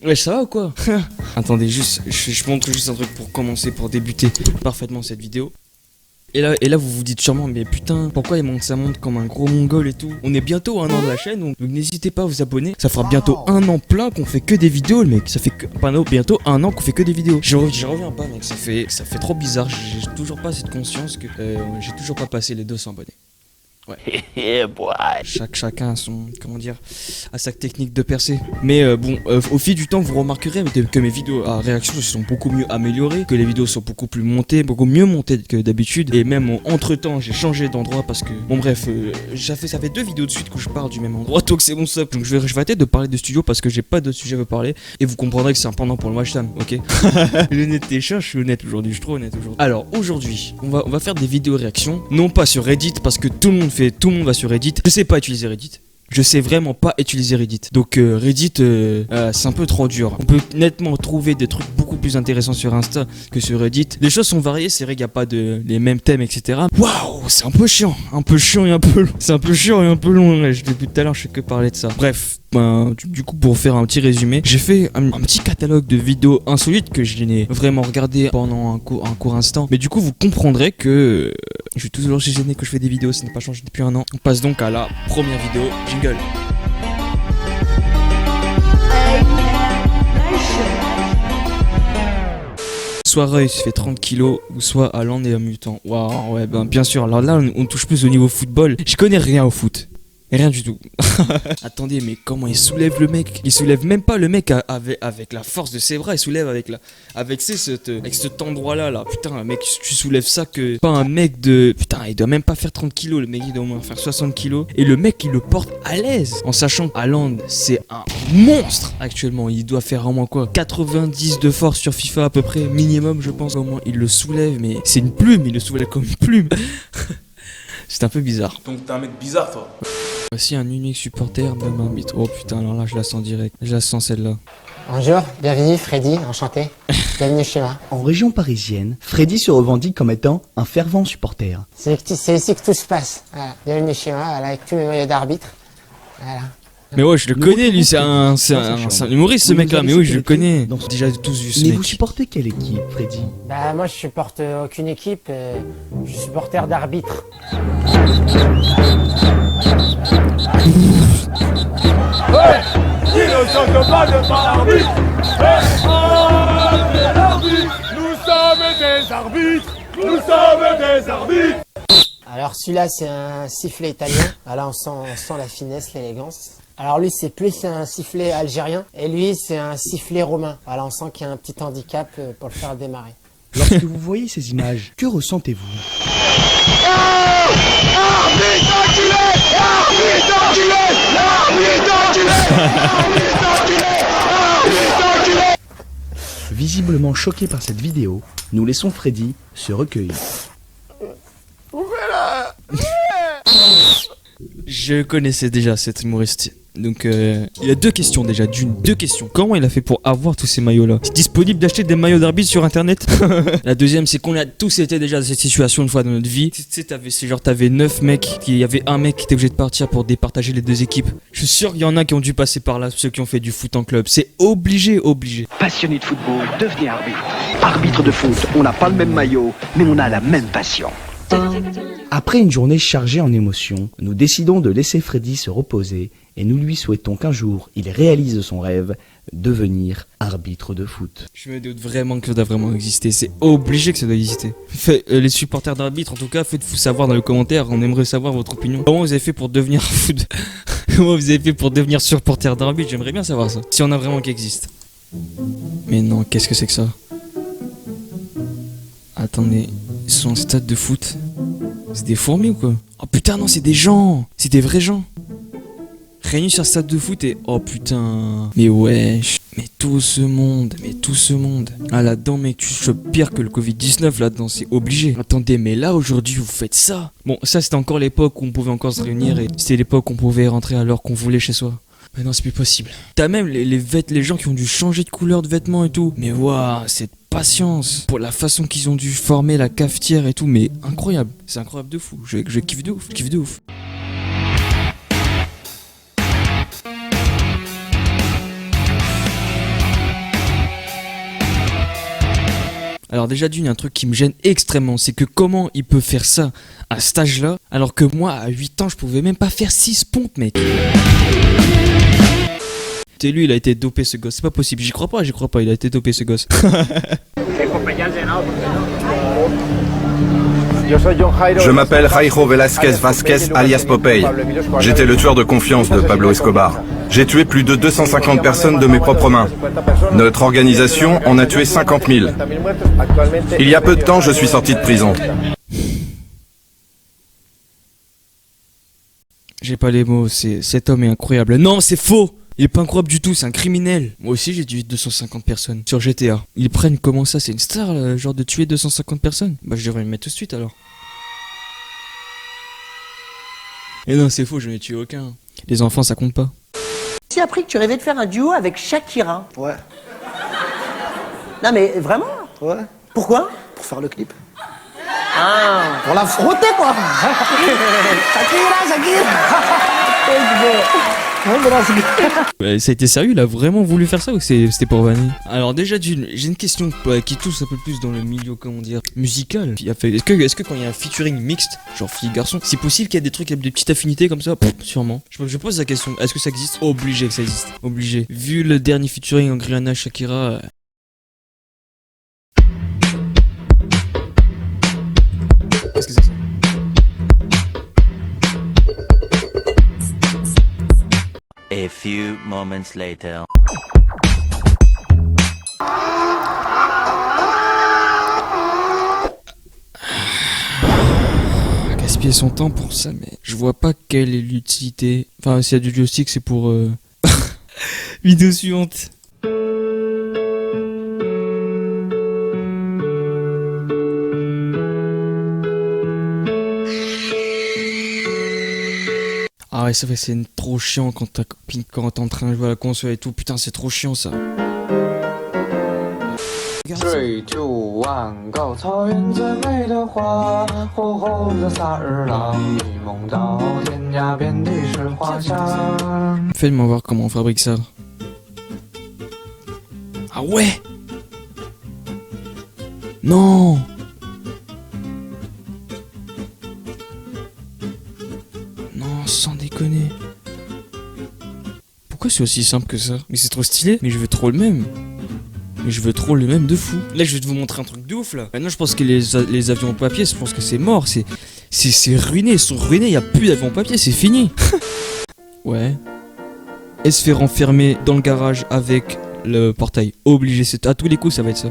Ouais, ça va ou quoi? Attendez, juste, je montre juste un truc pour commencer, pour débuter parfaitement cette vidéo. Et là, vous vous dites sûrement, mais putain, pourquoi ça monte comme un gros mongol et tout? On est bientôt à 1 an de la chaîne, donc n'hésitez pas à vous abonner. Ça fera bientôt 1 an plein qu'on fait que des vidéos, le mec. Ça fait bientôt 1 an qu'on fait que des vidéos. J'y reviens pas, mec. Ça fait trop bizarre. J'ai toujours pas cette conscience que j'ai toujours pas passé les 200 abonnés. Ouais. Chacun a son, comment dire, a sa technique de percer. Mais au fil du temps, vous remarquerez que mes vidéos à réaction se sont beaucoup mieux améliorées, que les vidéos sont beaucoup plus montées, beaucoup mieux montées que d'habitude. Et même entre temps, j'ai changé d'endroit parce que, bon bref, ça fait 2 vidéos de suite que je parle du même endroit, donc c'est bon ça. Donc je vais arrêter de parler de studio parce que j'ai pas d'autres sujets à vous parler. Et vous comprendrez que c'est un pendant pour le Watchtime, ok? L'honnêteté, je suis honnête aujourd'hui, je suis trop honnête aujourd'hui. Alors aujourd'hui, on va faire des vidéos réactions, non pas sur Reddit parce que tout le monde va sur Reddit. Je sais pas utiliser Reddit. Je sais vraiment pas utiliser Reddit. Donc Reddit, c'est un peu trop dur. On peut nettement trouver des trucs beaucoup plus intéressants sur Insta que sur Reddit. Les choses sont variées, c'est vrai qu'il n'y a pas les mêmes thèmes, etc. Waouh, c'est un peu chiant et un peu long. C'est un peu chiant et un peu long. Depuis tout à l'heure, je fais que parler de ça. Bref. Du coup, pour faire un petit résumé, j'ai fait un petit catalogue de vidéos insolites que je n'ai vraiment regardé pendant un court instant. Mais du coup, vous comprendrez que je suis toujours gêné que je fais des vidéos, ça n'a pas changé depuis 1 an. On passe donc à la première vidéo. Jingle. Soit Roy se fait 30 kilos, ou soit Haaland est un mutant. Waouh, ouais, bien sûr. Alors là, on touche plus au niveau football. Je connais rien au foot. Rien du tout. Attendez, mais comment il soulève le mec? Il soulève même pas le mec avec la force de ses bras. Il soulève avec cet endroit-là. Là. Putain, mec, tu soulèves ça que... Pas un mec de... Putain, il doit même pas faire 30 kilos. Le mec, il doit au moins faire 60 kilos. Et le mec, il le porte à l'aise. En sachant que Haaland, c'est un monstre actuellement. Il doit faire au moins quoi? 90 de force sur FIFA à peu près. Minimum, je pense. Au moins, il le soulève. Mais c'est une plume. Il le soulève comme une plume. C'est un peu bizarre. Donc t'es un mec bizarre, toi. Voici un unique supporter de Marmite. Oh putain, alors là, je la sens direct. Je la sens celle-là. Bonjour, bienvenue Freddy, enchanté. Bienvenue chez moi. En région parisienne, Freddy se revendique comme étant un fervent supporter. C'est ici que tout se passe. Voilà. Bienvenue chez moi, voilà, avec tous mes maillots d'arbitre. Voilà. Mais ouais, je le connais, lui, c'est un humoriste, ce mec-là. Mais oui, je le connais. Déjà tous vu ce Mais mec. vous supportez quelle équipe, Freddy? Bah moi je supporte aucune équipe, je suis supporter d'arbitre. Innocent commande par l'arbitre. Nous sommes des arbitres. Nous sommes des arbitres. Alors celui-là c'est un sifflet italien, voilà on sent la finesse, l'élégance. Alors lui c'est plus un sifflet algérien et lui c'est un sifflet romain. Voilà on sent qu'il y a un petit handicap pour le faire démarrer. Lorsque vous voyez ces images, que ressentez-vous? Visiblement choqué par cette vidéo, nous laissons Freddy se recueillir. Je connaissais déjà cet humoriste. Donc il y a 2 questions déjà. Deux questions. Comment il a fait pour avoir tous ces maillots là? C'est disponible d'acheter des maillots d'arbitre sur internet? La deuxième, c'est qu'on a tous été déjà dans cette situation une fois dans notre vie. Tu sais, t'avais 9 mecs, il y avait un mec qui était obligé de partir pour départager les 2 équipes. Je suis sûr qu'il y en a qui ont dû passer par là, ceux qui ont fait du foot en club. C'est obligé. Passionné de football, devenez arbitre. Arbitre de foot, on n'a pas le même maillot, mais on a la même passion. Après une journée chargée en émotions, nous décidons de laisser Freddy se reposer et nous lui souhaitons qu'un jour il réalise son rêve, devenir arbitre de foot. Je me doute vraiment que ça doit vraiment exister. C'est obligé que ça doit exister. Les supporters d'arbitre, en tout cas, faites-vous savoir dans les commentaires. On aimerait savoir votre opinion. Comment vous avez fait pour devenir foot? Comment vous avez fait pour devenir supporter d'arbitre? J'aimerais bien savoir ça. Si on a vraiment qui existe. Mais non, qu'est-ce que c'est que ça? Attendez, ils sont en stade de foot. C'est des fourmis ou quoi? Oh putain, non, c'est des gens. C'est des vrais gens. Réunis sur un stade de foot et... Oh putain. Mais wesh. Mais tout ce monde. Ah là-dedans, mec, tu chopes pire que le Covid-19 là-dedans, c'est obligé. Attendez, mais là, aujourd'hui, vous faites ça. Bon, ça, c'était encore l'époque où on pouvait encore se réunir et c'était l'époque où on pouvait rentrer à l'heure qu'on voulait chez soi. Mais non, c'est plus possible. T'as même les gens qui ont dû changer de couleur de vêtements et tout. Mais waouh, cette patience. Pour la façon qu'ils ont dû former la cafetière et tout. Mais incroyable. C'est incroyable de fou. Je kiffe de ouf. Alors déjà d'une, il y a un truc qui me gêne extrêmement, c'est que comment il peut faire ça à cet âge-là, alors que moi, à 8 ans, je pouvais même pas faire 6 pompes, mec. C'est lui, il a été dopé ce gosse, c'est pas possible, j'y crois pas, il a été dopé ce gosse. Je m'appelle Jairo Velázquez Vázquez alias Popeye. J'étais le tueur de confiance de Pablo Escobar. J'ai tué plus de 250 personnes de mes propres mains. Notre organisation en a tué 50 000. Il y a peu de temps, je suis sorti de prison. J'ai pas les mots, cet homme est incroyable. Non, c'est faux! Il est pas incroyable du tout, c'est un criminel. Moi aussi j'ai tué 250 personnes sur GTA. Ils prennent comment ça, c'est une star, là, genre de tuer 250 personnes? Bah je devrais me mettre tout de suite alors. Et non, c'est faux, je n'ai tué aucun. Les enfants ça compte pas. J'ai appris que tu rêvais de faire un duo avec Shakira. Ouais. Non mais vraiment? Ouais. Pourquoi? Pour faire le clip. Ah. Pour la frotter, quoi. Shakira. Ouais, ça a été sérieux, il a vraiment voulu faire ça ou c'était pour vanner? Alors déjà j'ai une question qui touche un peu plus dans le milieu, comment dire, musical. Est-ce que quand il y a un featuring mixte, genre fille-garçon, c'est possible qu'il y ait des trucs avec des petites affinités comme ça? Sûrement. Je pose la question, est-ce que ça existe? Obligé que ça existe. Obligé. Vu le dernier featuring en Rihanna Shakira... Qu'est-ce que c'est que ça? A few moments later. Gaspiller son temps pour ça, mais je vois pas quelle est l'utilité. Enfin, s'il y a du joystick, c'est pour... Vidéo suivante. Ah ouais, c'est vrai, c'est trop chiant quand ta copine, quand t'es en train de jouer à la console et tout. Putain, c'est trop chiant ça. Fais-moi voir comment on fabrique ça. Ah ouais! Non! Sans déconner. Pourquoi c'est aussi simple que ça? Mais c'est trop stylé. Mais je veux trop le même. Mais je veux trop le même de fou. Là je vais vous montrer un truc de ouf là. Maintenant je pense que les avions en papier, je pense que c'est mort. C'est ruiné. Ils sont ruinés. Il n'y a plus d'avions en papier. C'est fini. Ouais. Et se faire enfermer dans le garage avec le portail. Obligé. À tous les coups ça va être ça.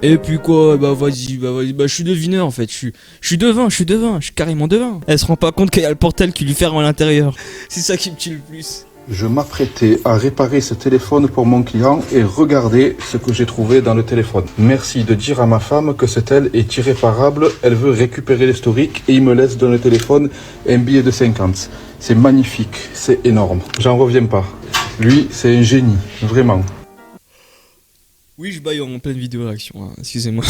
Et puis quoi, bah vas-y, je suis devineur en fait, je suis devin, je suis carrément devin. Elle se rend pas compte qu'il y a le portail qui lui ferme à l'intérieur. C'est ça qui me tue le plus. Je m'apprêtais à réparer ce téléphone pour mon client et regardez ce que j'ai trouvé dans le téléphone. Merci de dire à ma femme que ce tel est irréparable, elle veut récupérer l'historique et il me laisse dans le téléphone un billet de 50. C'est magnifique, c'est énorme, j'en reviens pas. Lui, c'est un génie, vraiment. Oui, je baille en pleine vidéo réaction, hein, excusez-moi.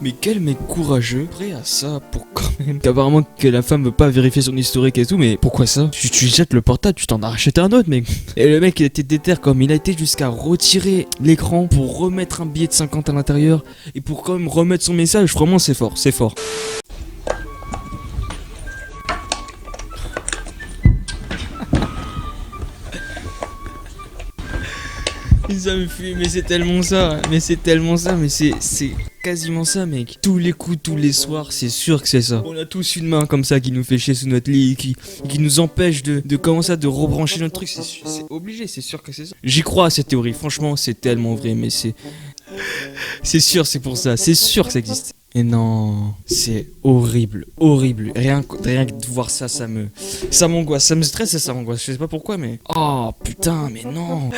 Mais quel mec courageux, prêt à ça pour quand même... Qu'apparemment que la femme veut pas vérifier son historique et tout, mais pourquoi ça? Tu jettes le portable, tu t'en as racheté un autre, mec. Et le mec il était déter comme il a été jusqu'à retirer l'écran pour remettre un billet de 50 à l'intérieur et pour quand même remettre son message, vraiment c'est fort, c'est fort. Ça me fuit, mais c'est tellement ça, mais c'est quasiment ça, mec. Tous les coups, tous les soirs, c'est sûr que c'est ça. On a tous une main comme ça qui nous fait chier sous notre lit, qui nous empêche de commencer à de rebrancher notre truc. C'est obligé, c'est sûr que c'est ça. J'y crois à cette théorie, franchement, c'est tellement vrai, mais c'est sûr, c'est pour ça, c'est sûr que ça existe. Et non, c'est horrible, horrible. Rien que de voir ça, ça m'angoisse, ça me stresse et ça m'angoisse. Je sais pas pourquoi, mais oh putain, mais non.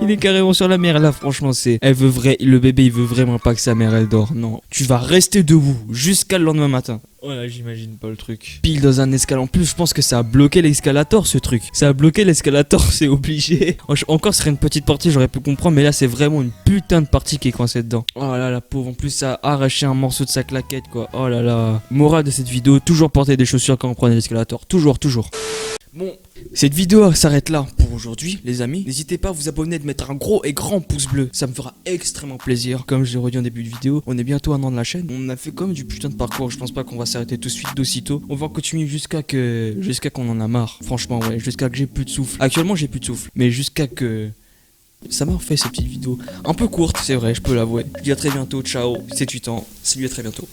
Il est carrément sur la mère là, franchement, le bébé, il veut vraiment pas que sa mère elle dort. Non, tu vas rester debout jusqu'à le lendemain matin. Voilà, j'imagine pas le truc. Pile dans un escalator. En plus, je pense que ça a bloqué l'escalator, ce truc. Ça a bloqué l'escalator, c'est obligé. Encore, ce serait une petite partie, j'aurais pu comprendre, mais là, c'est vraiment une putain de partie qui est coincée dedans. Oh là, la pauvre. En plus, ça a arraché un morceau de sa claquette, quoi. Oh là là. Morale de cette vidéo, toujours porter des chaussures quand on prenait l'escalator. Toujours, toujours. Bon, cette vidéo s'arrête là pour aujourd'hui, les amis. N'hésitez pas à vous abonner, de mettre un gros et grand pouce bleu. Ça me fera extrêmement plaisir. Comme je l'ai redit en début de vidéo, on est bientôt à 1 an de la chaîne. On a fait quand même du putain de parcours. Je pense pas qu'on va s'arrêter tout de suite d'aussitôt. On va continuer jusqu'à qu'on en a marre. Franchement, ouais, jusqu'à que j'ai plus de souffle. Actuellement, j'ai plus de souffle. Mais jusqu'à que... Ça m'a refait ces petites vidéos. Un peu courtes, c'est vrai, je peux l'avouer. Je dis à très bientôt. Ciao, c'est 8 ans. Salut, à très bientôt.